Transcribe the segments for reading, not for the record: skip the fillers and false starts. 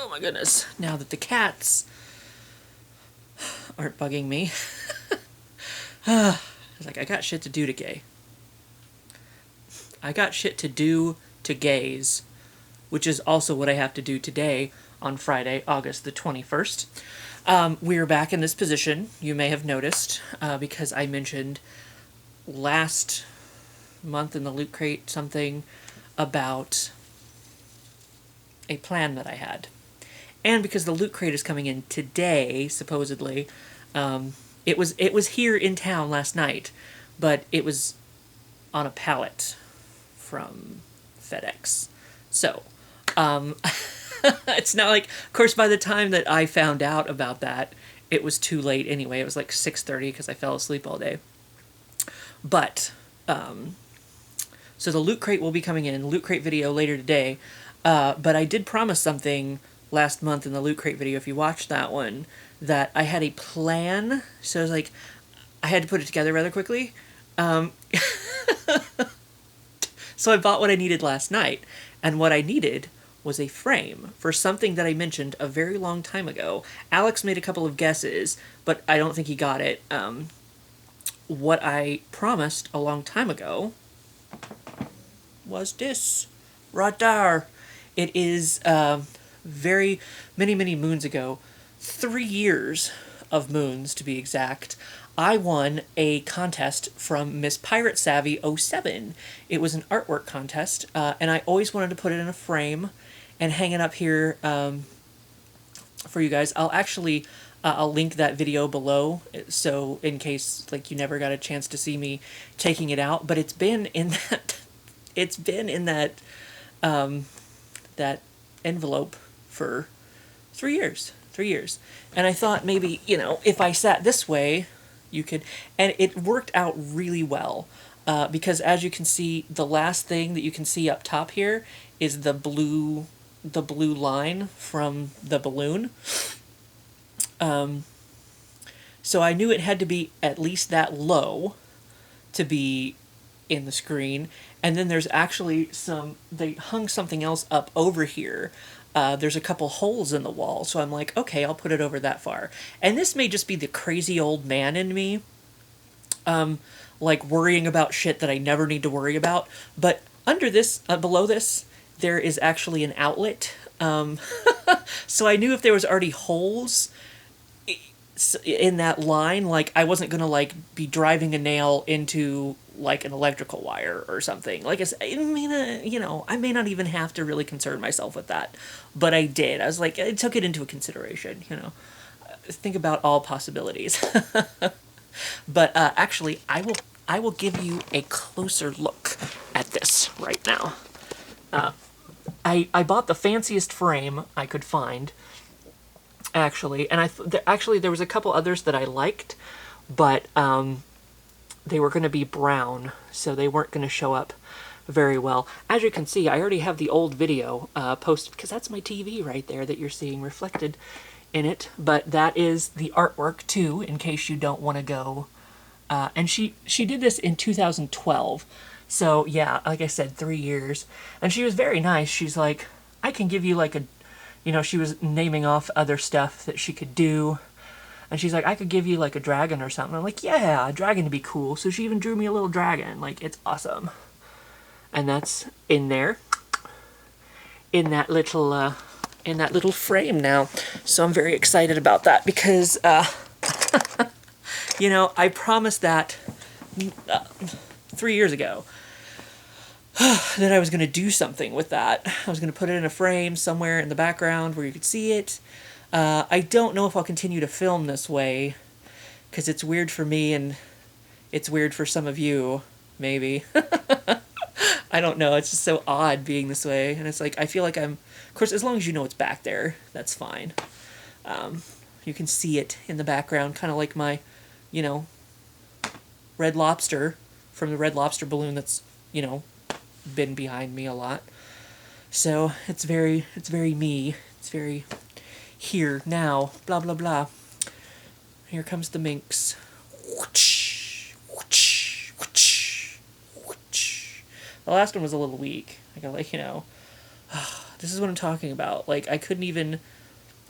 Oh my goodness. Now that the cats aren't bugging me. I was like, I got shit to do today. I got shit to do to gaze, which is also what I have to do today on Friday, August the 21st. We are back in this position, you may have noticed, because I mentioned last month in the Loot Crate something about a plan that I had. And because the Loot Crate is coming in today, supposedly, it was here in town last night, but it was on a pallet from FedEx. So, it's not like, of course, by the time that I found out about that, it was too late anyway. It was like 6:30 because I fell asleep all day. But, so the Loot Crate will be coming in, Loot Crate video later today. But I did promise something last month in the Loot Crate video, if you watched that one, that I had a plan. So I was like, I had to put it together rather quickly. So I bought what I needed last night. And what I needed was a frame for something that I mentioned a very long time ago. Alex made a couple of guesses, but I don't think he got it. What I promised a long time ago was this right there. It is very many moons ago, 3 years of moons to be exact, I won a contest from Miss Pirate Savvy '07. It was an artwork contest, and I always wanted to put it in a frame and hang it up here for you guys. I'll actually I'll link that video below, so in case like you never got a chance to see me taking it out. But it's been in that that envelope for 3 years. 3 years. And I thought maybe, if I sat this way, you could, and it worked out really well. Because as you can see, the last thing that you can see up top here is the blue line from the balloon. So I knew it had to be at least that low to be in the screen. And then there's actually they hung something else up over here. There's a couple holes in the wall, so I'm like, okay, I'll put it over that far. And this may just be the crazy old man in me, like worrying about shit that I never need to worry about. But under this, below this, there is actually an outlet. So I knew if there was already holes in that line, like I wasn't gonna like be driving a nail into like an electrical wire or something. Like I may not even have to really concern myself with that, but I did. I was like, I took it into consideration. Think about all possibilities. But actually, I will give you a closer look at this right now. I bought the fanciest frame I could find. Actually, and there was a couple others that I liked, but they were going to be brown, so they weren't going to show up very well. As you can see, I already have the old video posted, because that's my TV right there that you're seeing reflected in it, but that is the artwork too, in case you don't want to go. And she did this in 2012, so yeah, like I said, 3 years, and she was very nice. She's like, I can give you like she was naming off other stuff that she could do. And she's like, I could give you like a dragon or something. I'm like, yeah, a dragon would be cool. So she even drew me a little dragon. Like, it's awesome. And that's in there. In that little frame now. So I'm very excited about that because, I promised that 3 years ago. That I was going to do something with that. I was going to put it in a frame somewhere in the background where you could see it. I don't know if I'll continue to film this way, because it's weird for me and it's weird for some of you, maybe. I don't know, it's just so odd being this way, and it's like, I feel like of course, as long as you know it's back there, that's fine. You can see it in the background, kind of like my, Red Lobster, from the Red Lobster balloon that's, been behind me a lot. So it's very me. It's very here now. Blah blah blah. Here comes the minx. The last one was a little weak. I got this This is what I'm talking about. Like, I couldn't even...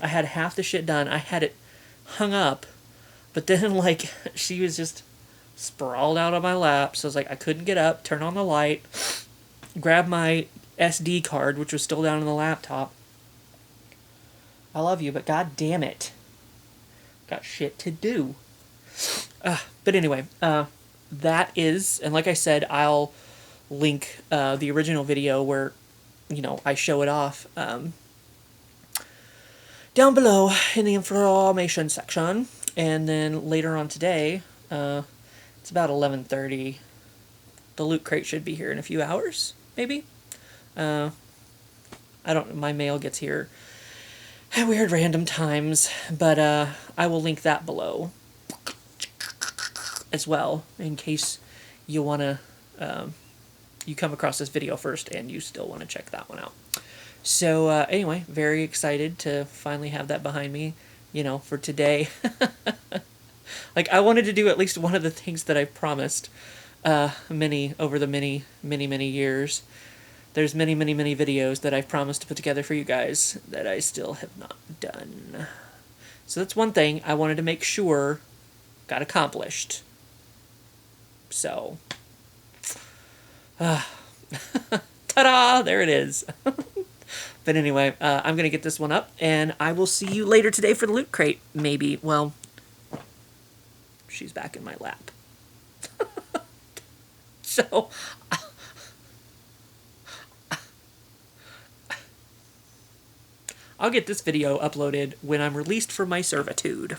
I had half the shit done. I had it hung up, but then, like, she was just sprawled out on my lap, so I was like, I couldn't get up, turn on the light, grab my SD card, which was still down on the laptop. I love you, but god damn it. Got shit to do. But anyway, that is, and like I said, I'll link the original video where, you know, I show it off down below in the information section. And then later on today, it's about 11:30. The Loot Crate should be here in a few hours, maybe. I don't. My mail gets here at weird random times, but I will link that below as well in case you wanna you come across this video first and you still want to check that one out. So anyway, very excited to finally have that behind me, you know, for today. Like, I wanted to do at least one of the things that I promised over the many years. There's many videos that I've promised to put together for you guys that I still have not done. So that's one thing I wanted to make sure got accomplished. So, ta-da! There it is. But anyway, I'm going to get this one up, and I will see you later today for the Loot Crate, maybe. Well, she's back in my lap. So, I'll get this video uploaded when I'm released from my servitude.